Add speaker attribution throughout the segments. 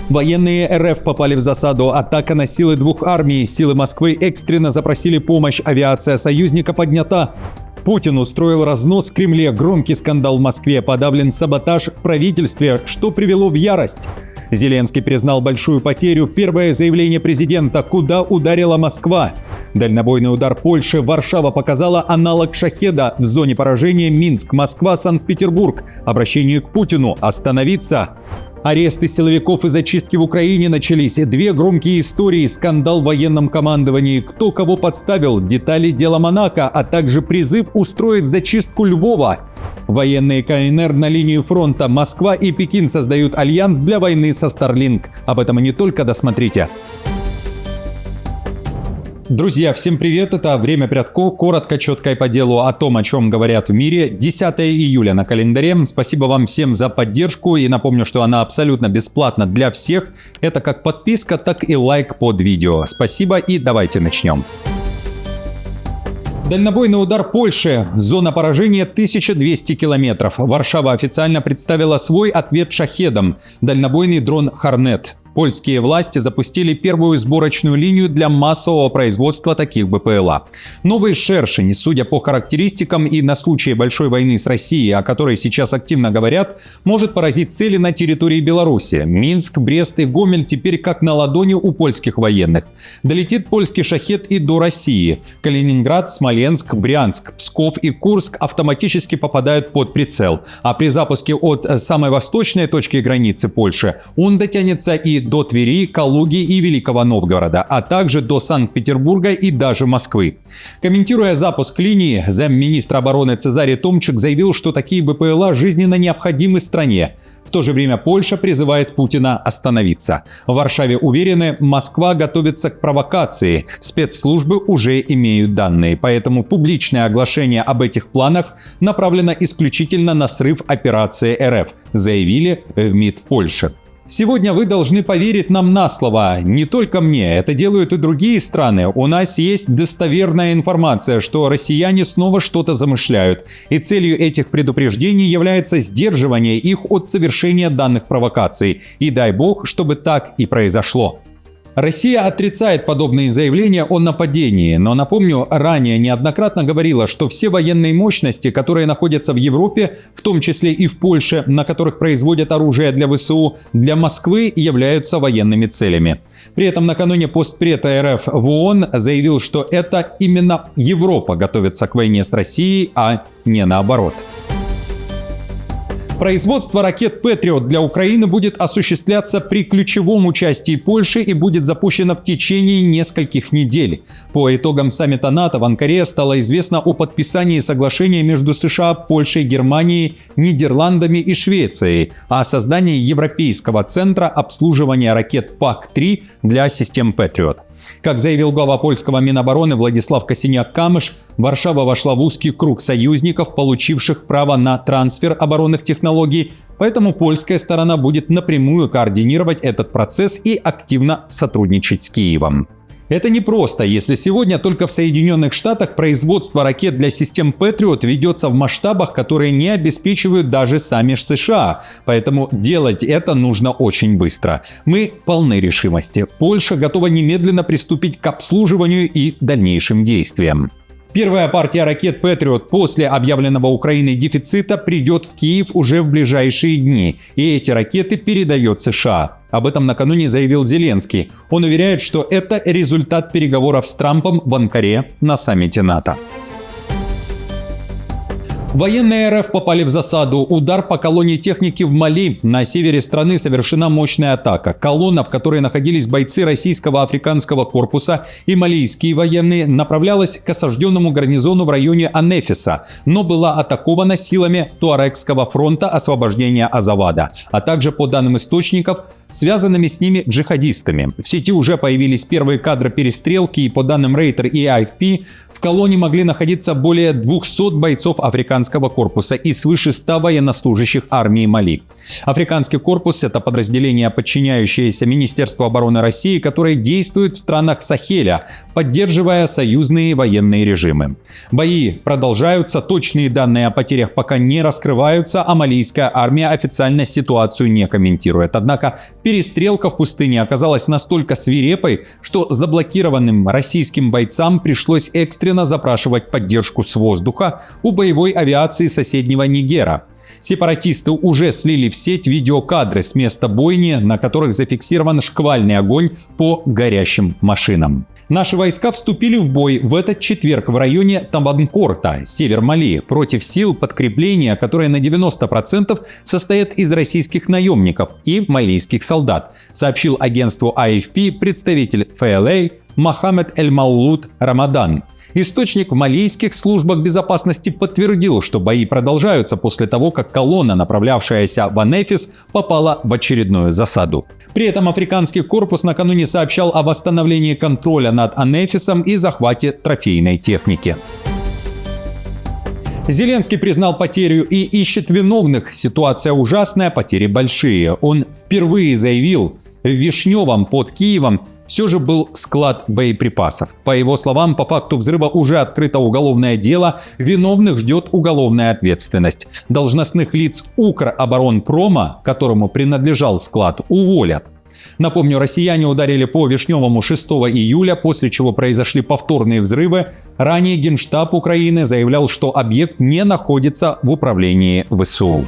Speaker 1: Военные РФ попали в засаду. Атака на силы двух армий. Силы Москвы экстренно запросили помощь. Авиация союзника поднята. Путин устроил разнос в Кремле. Громкий скандал в Москве. Подавлен саботаж в правительстве, что привело в ярость. Зеленский признал большую потерю. Первое заявление президента. Куда ударила Москва? Дальнобойный удар Польши. Варшава показала аналог «Шахеда». В зоне поражения Минск, Москва, Санкт-Петербург. Обращение к Путину. Остановиться. Аресты силовиков и зачистки в Украине начались. Две громкие истории, скандал в военном командовании, кто кого подставил, детали дела Монако, а также призыв устроить зачистку Львова. Военные КНР на линию фронта. Москва и Пекин создают альянс для войны со Starlink. Об этом и не только, досмотрите. Друзья, всем привет, это «Время Прядко», коротко, четко и по делу о том, о чем говорят в мире. 10 июля на календаре. Спасибо вам всем за поддержку и напомню, что она абсолютно бесплатна для всех. Это как подписка, так и лайк под видео. Спасибо и давайте начнем. Дальнобойный удар Польши. Зона поражения 1200 километров. Варшава официально представила свой ответ шахедам. Дальнобойный дрон «Хорнет». Польские власти запустили первую сборочную линию для массового производства таких БПЛА. Новый «Шершень», судя по характеристикам и на случай большой войны с Россией, о которой сейчас активно говорят, может поразить цели на территории Беларуси. Минск, Брест и Гомель теперь как на ладони у польских военных. Долетит польский «Шахед» и до России. Калининград, Смоленск, Брянск, Псков и Курск автоматически попадают под прицел. А при запуске от самой восточной точки границы Польши он дотянется и до Твери, Калуги и Великого Новгорода, а также до Санкт-Петербурга и даже Москвы. Комментируя запуск линии, замминистра обороны Цезарий Томчик заявил, что такие БПЛА жизненно необходимы стране. В то же время Польша призывает Путина остановиться. В Варшаве уверены, Москва готовится к провокации. Спецслужбы уже имеют данные, поэтому публичное оглашение об этих планах направлено исключительно на срыв операции РФ, заявили в МИД Польши. Сегодня вы должны поверить нам на слово. Не только мне, это делают и другие страны. У нас есть достоверная информация, что россияне снова что-то замышляют. И целью этих предупреждений является сдерживание их от совершения данных провокаций. И дай бог, чтобы так и произошло. Россия отрицает подобные заявления о нападении, но, напомню, ранее неоднократно говорила, что все военные мощности, которые находятся в Европе, в том числе и в Польше, на которых производят оружие для ВСУ, для Москвы являются военными целями. При этом накануне постпред РФ в ООН заявил, что это именно Европа готовится к войне с Россией, а не наоборот. Производство ракет «Патриот» для Украины будет осуществляться при ключевом участии Польши и будет запущено в течение нескольких недель. По итогам саммита НАТО в Анкаре стало известно о подписании соглашения между США, Польшей, Германией, Нидерландами и Швецией о создании Европейского центра обслуживания ракет ПАК-3 для систем «Патриот». Как заявил глава польского Минобороны Владислав Косиняк-Камыш, Варшава вошла в узкий круг союзников, получивших право на трансфер оборонных технологий, поэтому польская сторона будет напрямую координировать этот процесс и активно сотрудничать с Киевом. Это непросто, если сегодня только в Соединенных Штатах производство ракет для систем «Патриот» ведется в масштабах, которые не обеспечивают даже сами США. Поэтому делать это нужно очень быстро. Мы полны решимости. Польша готова немедленно приступить к обслуживанию и дальнейшим действиям. Первая партия ракет «Патриот» после объявленного Украиной дефицита придет в Киев уже в ближайшие дни, и эти ракеты передает США. Об этом накануне заявил Зеленский. Он уверяет, что это результат переговоров с Трампом в Анкаре на саммите НАТО. Военные РФ попали в засаду. Удар по колонне техники в Мали. На севере страны совершена мощная атака. Колонна, в которой находились бойцы российского африканского корпуса и малийские военные, направлялась к осажденному гарнизону в районе Анефиса, но была атакована силами Туарегского фронта освобождения Азавада, а также, по данным источников, связанными с ними джихадистами. В сети уже появились первые кадры перестрелки, и по данным Рейтер и AFP, в колонне могли находиться более 200 бойцов африканского корпуса и свыше 100 военнослужащих армии Мали. Африканский корпус – это подразделение, подчиняющееся Министерству обороны России, которое действует в странах Сахеля, поддерживая союзные военные режимы. Бои продолжаются, точные данные о потерях пока не раскрываются, а малийская армия официально ситуацию не комментирует. Однако Перестрелка в пустыне оказалась настолько свирепой, что заблокированным российским бойцам пришлось экстренно запрашивать поддержку с воздуха у боевой авиации соседнего Нигера. Сепаратисты уже слили в сеть видеокадры с места бойни, на которых зафиксирован шквальный огонь по горящим машинам. Наши войска вступили в бой в этот четверг в районе Табанкорта, север Мали, против сил подкрепления, которые на 90% состоят из российских наемников и малийских солдат, сообщил агентству AFP представитель ФЛА Мохаммед Эль-Маулуд Рамадан. Источник в малийских службах безопасности подтвердил, что бои продолжаются после того, как колонна, направлявшаяся в Анефис, попала в очередную засаду. При этом африканский корпус накануне сообщал о восстановлении контроля над Анефисом и захвате трофейной техники. Зеленский признал потерю и ищет виновных. Ситуация ужасная, потери большие. Он впервые заявил, в Вишневом под Киевом все же был склад боеприпасов. По его словам, по факту взрыва уже открыто уголовное дело, виновных ждет уголовная ответственность. Должностных лиц Укроборонпрома, которому принадлежал склад, уволят. Напомню, россияне ударили по Вишневому 6 июля, после чего произошли повторные взрывы. Ранее Генштаб Украины заявлял, что объект не находится в управлении ВСУ.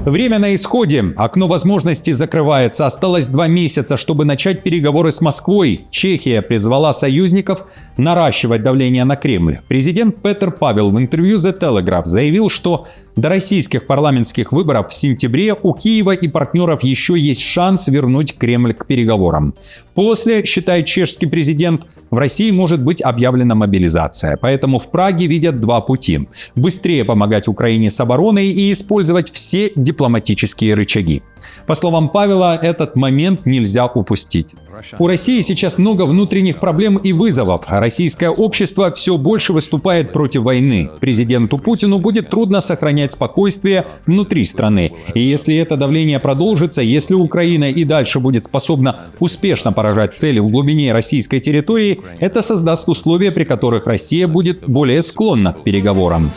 Speaker 1: Время на исходе. Окно возможностей закрывается. Осталось 2 месяца, чтобы начать переговоры с Москвой. Чехия призвала союзников наращивать давление на Кремль. Президент Петр Павел в интервью The Telegraph заявил, что до российских парламентских выборов в сентябре у Киева и партнеров еще есть шанс вернуть Кремль к переговорам. После, считает чешский президент, в России может быть объявлена мобилизация. Поэтому в Праге видят 2 пути. Быстрее помогать Украине с обороной и использовать все дипломатические рычаги. По словам Павела, этот момент нельзя упустить. У России сейчас много внутренних проблем и вызовов. Российское общество все больше выступает против войны. Президенту Путину будет трудно сохранять спокойствие внутри страны. И если это давление продолжится, если Украина и дальше будет способна успешно поражать цели в глубине российской территории, это создаст условия, при которых Россия будет более склонна к переговорам.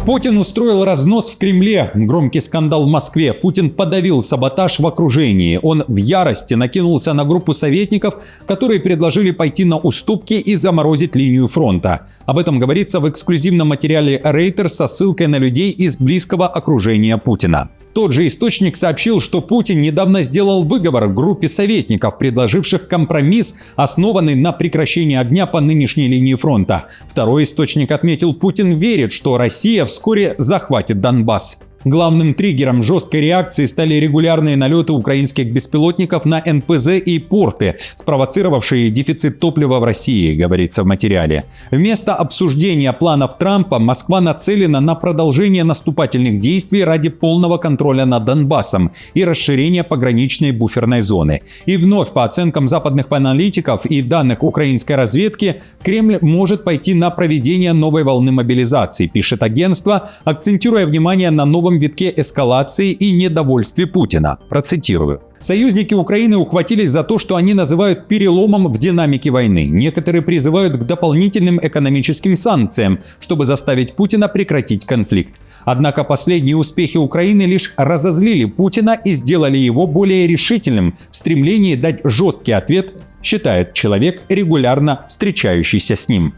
Speaker 1: Путин устроил разнос в Кремле. Громкий скандал в Москве. Путин подавил саботаж в окружении. Он в ярости накинулся на группу советников, которые предложили пойти на уступки и заморозить линию фронта. Об этом говорится в эксклюзивном материале Reuters со ссылкой на людей из близкого окружения Путина. Тот же источник сообщил, что Путин недавно сделал выговор группе советников, предложивших компромисс, основанный на прекращении огня по нынешней линии фронта. Второй источник отметил, Путин верит, что Россия вскоре захватит Донбасс. Главным триггером жесткой реакции стали регулярные налеты украинских беспилотников на НПЗ и порты, спровоцировавшие дефицит топлива в России, говорится в материале. Вместо обсуждения планов Трампа Москва нацелена на продолжение наступательных действий ради полного контроля над Донбассом и расширения пограничной буферной зоны. И вновь, по оценкам западных аналитиков и данных украинской разведки, Кремль может пойти на проведение новой волны мобилизации, пишет агентство, акцентируя внимание на новом витке эскалации и недовольстве Путина. Процитирую. Союзники Украины ухватились за то, что они называют переломом в динамике войны. Некоторые призывают к дополнительным экономическим санкциям, чтобы заставить Путина прекратить конфликт. Однако последние успехи Украины лишь разозлили Путина и сделали его более решительным в стремлении дать жесткий ответ, считает человек, регулярно встречающийся с ним.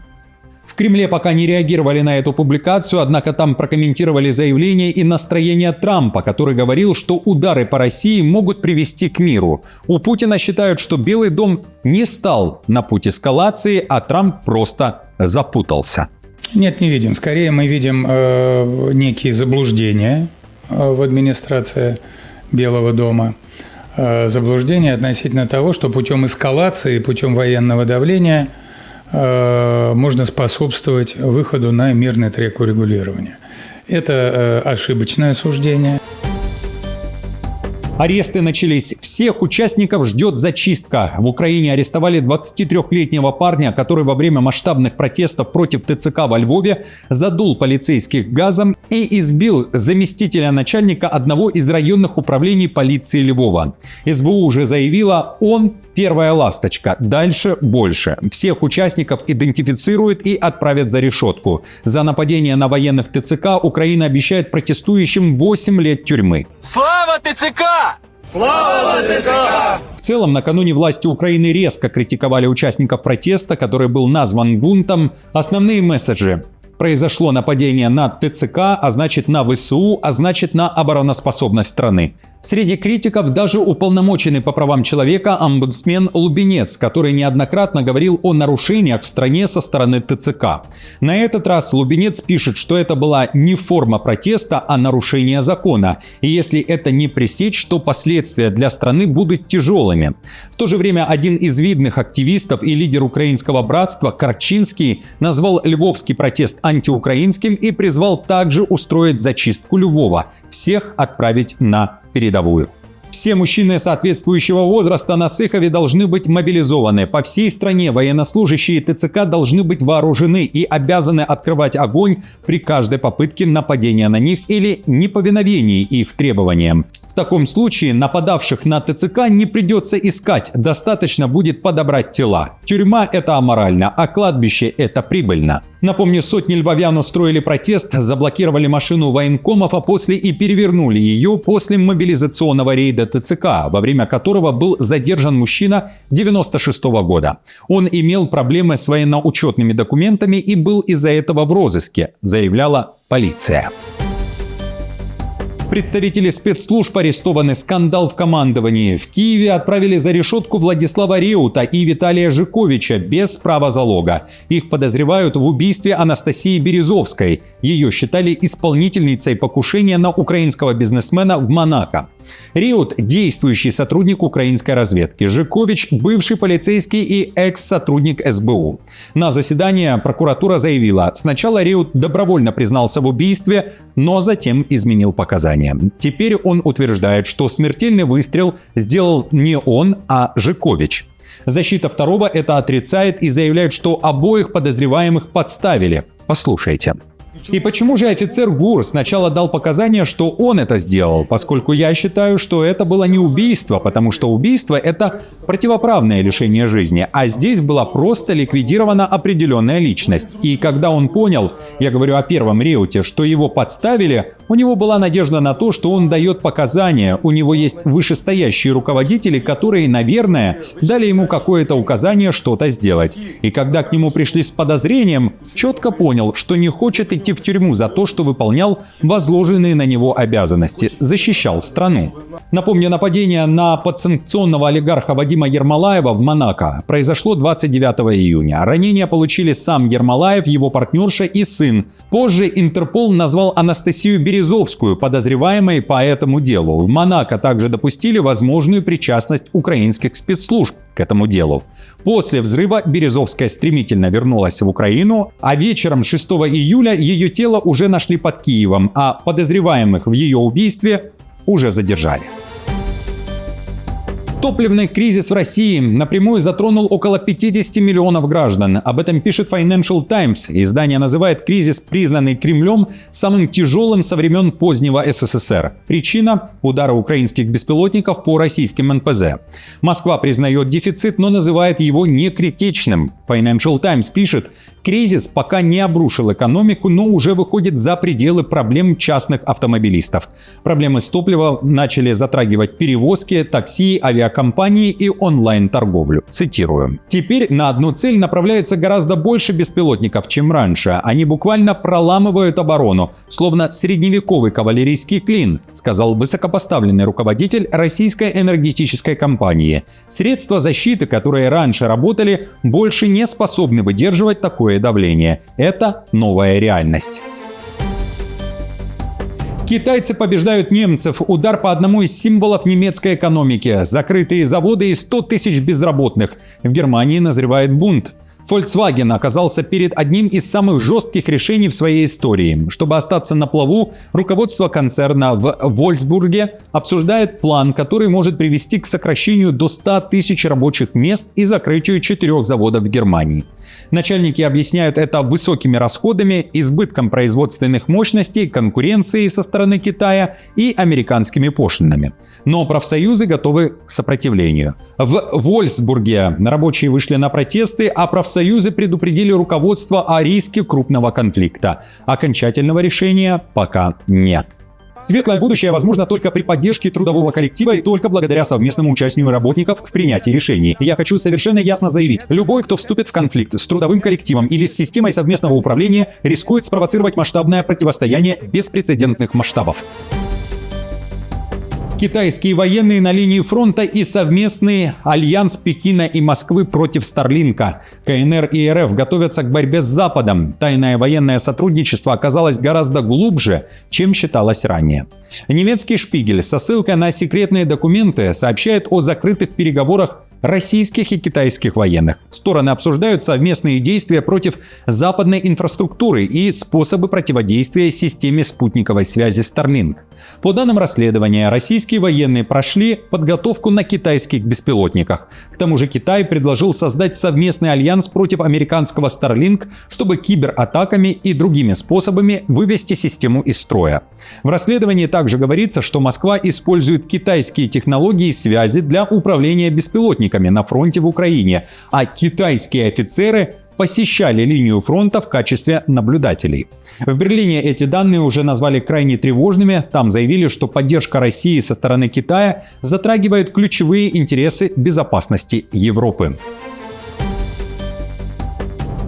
Speaker 1: В Кремле пока не реагировали на эту публикацию, однако там прокомментировали заявление и настроение Трампа, который говорил, что удары по России могут привести к миру. У Путина считают, что Белый дом не стал на путь эскалации, а Трамп просто запутался.
Speaker 2: Нет, не видим. Скорее мы видим некие заблуждения в администрации Белого дома. Заблуждения относительно того, что путем эскалации, путем военного давления можно способствовать выходу на мирный трек урегулирования. Это ошибочное суждение.
Speaker 1: Аресты начались. Всех участников ждет зачистка. В Украине арестовали 23-летнего парня, который во время масштабных протестов против ТЦК во Львове задул полицейских газом и избил заместителя начальника одного из районных управлений полиции Львова. СБУ уже заявила, он Первая ласточка. Дальше больше. Всех участников идентифицируют и отправят за решетку. За нападение на военных ТЦК Украина обещает протестующим 8 лет тюрьмы.
Speaker 3: Слава ТЦК! Слава ТЦК!
Speaker 1: В целом, накануне власти Украины резко критиковали участников протеста, который был назван бунтом. Основные месседжи. Произошло нападение на ТЦК, а значит на ВСУ, а значит на обороноспособность страны. Среди критиков даже уполномоченный по правам человека омбудсмен Лубенец, который неоднократно говорил о нарушениях в стране со стороны ТЦК. На этот раз Лубенец пишет, что это была не форма протеста, а нарушение закона. И если это не пресечь, то последствия для страны будут тяжелыми. В то же время один из видных активистов и лидер украинского братства Корчинский назвал львовский протест антиукраинским и призвал также устроить зачистку Львова, всех отправить на передовую. Все мужчины соответствующего возраста на Сыхове должны быть мобилизованы. По всей стране военнослужащие ТЦК должны быть вооружены и обязаны открывать огонь при каждой попытке нападения на них или неповиновении их требованиям. В таком случае нападавших на ТЦК не придется искать, достаточно будет подобрать тела. Тюрьма – это аморально, а кладбище – это прибыльно. Напомню, сотни львовян устроили протест, заблокировали машину военкомов, а после и перевернули ее после мобилизационного рейда ТЦК, во время которого был задержан мужчина 96-го года. Он имел проблемы с военно-учетными документами и был из-за этого в розыске, заявляла полиция. Представители спецслужб арестованы. Скандал в командовании. В Киеве отправили за решетку Владислава Реута и Виталия Жиковича без права залога. Их подозревают в убийстве Анастасии Березовской. Ее считали исполнительницей покушения на украинского бизнесмена в Монако. Реут – действующий сотрудник украинской разведки. Жикович – бывший полицейский и экс-сотрудник СБУ. На заседании прокуратура заявила, сначала Реут добровольно признался в убийстве, но затем изменил показания. Теперь он утверждает, что смертельный выстрел сделал не он, а Жикович. Защита второго это отрицает и заявляет, что обоих подозреваемых подставили. Послушайте. И почему же офицер ГУР сначала дал показания, что он это сделал? Поскольку я считаю, что это было не убийство, потому что убийство – это противоправное лишение жизни, а здесь была просто ликвидирована определенная личность. И когда он понял, я говорю о первом Реуте, что его подставили, у него была надежда на то, что он дает показания, у него есть вышестоящие руководители, которые, наверное, дали ему какое-то указание что-то сделать. И когда к нему пришли с подозрением, четко понял, что не хочет идти в тюрьму за то, что выполнял возложенные на него обязанности, защищал страну. Напомню, нападение на подсанкционного олигарха Вадима Ермолаева в Монако произошло 29 июня. Ранения получили сам Ермолаев, его партнерша и сын. Позже Интерпол назвал Анастасию Березовскую подозреваемой по этому делу. В Монако также допустили возможную причастность украинских спецслужб к этому делу. После взрыва Березовская стремительно вернулась в Украину, а вечером 6 июля ее тело уже нашли под Киевом, а подозреваемых в ее убийстве уже задержали. Топливный кризис в России напрямую затронул около 50 миллионов граждан. Об этом пишет Financial Times. Издание называет кризис, признанный Кремлем, самым тяжелым со времен позднего СССР. Причина – удары украинских беспилотников по российским НПЗ. Москва признает дефицит, но называет его не критичным. Financial Times пишет, кризис пока не обрушил экономику, но уже выходит за пределы проблем частных автомобилистов. Проблемы с топливом начали затрагивать перевозки, такси, авиакомпании и онлайн-торговлю. Цитирую. «Теперь на одну цель направляется гораздо больше беспилотников, чем раньше. Они буквально проламывают оборону, словно средневековый кавалерийский клин», сказал высокопоставленный руководитель российской энергетической компании. «Средства защиты, которые раньше работали, больше не способны выдерживать такое давление. Это новая реальность». Китайцы побеждают немцев. Удар по одному из символов немецкой экономики. Закрытые заводы и 100 тысяч безработных. В Германии назревает бунт. Volkswagen оказался перед одним из самых жестких решений в своей истории. Чтобы остаться на плаву, руководство концерна в Вольфсбурге обсуждает план, который может привести к сокращению до 100 тысяч рабочих мест и закрытию 4 заводов в Германии. Начальники объясняют это высокими расходами, избытком производственных мощностей, конкуренцией со стороны Китая и американскими пошлинами. Но профсоюзы готовы к сопротивлению. В Вольфсбурге рабочие вышли на протесты, а профсоюзы предупредили руководство о риске крупного конфликта. Окончательного решения пока нет. Светлое будущее возможно только при поддержке трудового коллектива и только благодаря совместному участию работников в принятии решений. Я хочу совершенно ясно заявить, любой, кто вступит в конфликт с трудовым коллективом или с системой совместного управления, рискует спровоцировать масштабное противостояние беспрецедентных масштабов. Китайские военные на линии фронта и совместный альянс Пекина и Москвы против Старлинка. КНР и РФ готовятся к борьбе с Западом. Тайное военное сотрудничество оказалось гораздо глубже, чем считалось ранее. Немецкий Шпигель со ссылкой на секретные документы сообщает о закрытых переговорах российских и китайских военных. Стороны обсуждают совместные действия против западной инфраструктуры и способы противодействия системе спутниковой связи Starlink. По данным расследования, российские военные прошли подготовку на китайских беспилотниках. К тому же Китай предложил создать совместный альянс против американского Starlink, чтобы кибератаками и другими способами вывести систему из строя. В расследовании также говорится, что Москва использует китайские технологии связи для управления беспилотниками на фронте в Украине, а китайские офицеры посещали линию фронта в качестве наблюдателей. В Берлине эти данные уже назвали крайне тревожными. Там заявили, что поддержка России со стороны Китая затрагивает ключевые интересы безопасности Европы.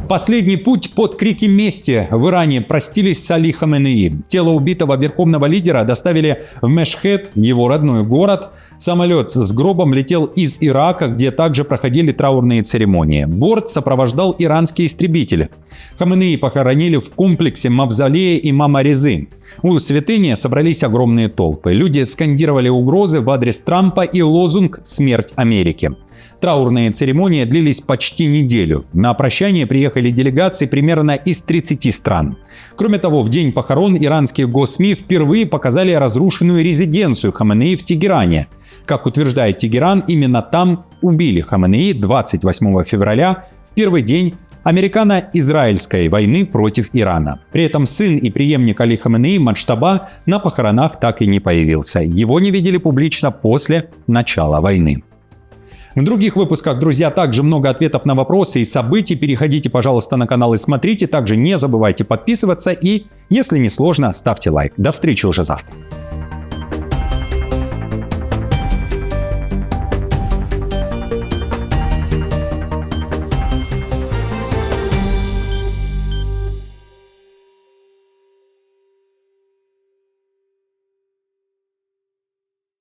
Speaker 1: Последний путь под крики мести. В Иране простились с Али Хаменеи. Тело убитого верховного лидера доставили в Мешхед, его родной город. Самолет с гробом летел из Ирака, где также проходили траурные церемонии. Борт сопровождал иранский истребитель. Хаменеи похоронили в комплексе мавзолея имама Резы. У святыни собрались огромные толпы. Люди скандировали угрозы в адрес Трампа и лозунг «Смерть Америки». Траурные церемонии длились почти неделю. На прощание приехали делегации примерно из 30 стран. Кроме того, в день похорон иранские госсми впервые показали разрушенную резиденцию Хаменеи в Тегеране. Как утверждает Тегеран, именно там убили Хаменеи 28 февраля, в первый день американо-израильской войны против Ирана. При этом сын и преемник Али Хаменеи Маджтаба на похоронах так и не появился. Его не видели публично после начала войны. В других выпусках, друзья, также много ответов на вопросы и событий. Переходите, пожалуйста, на канал и смотрите. Также не забывайте подписываться и, если не сложно, ставьте лайк. До встречи уже завтра.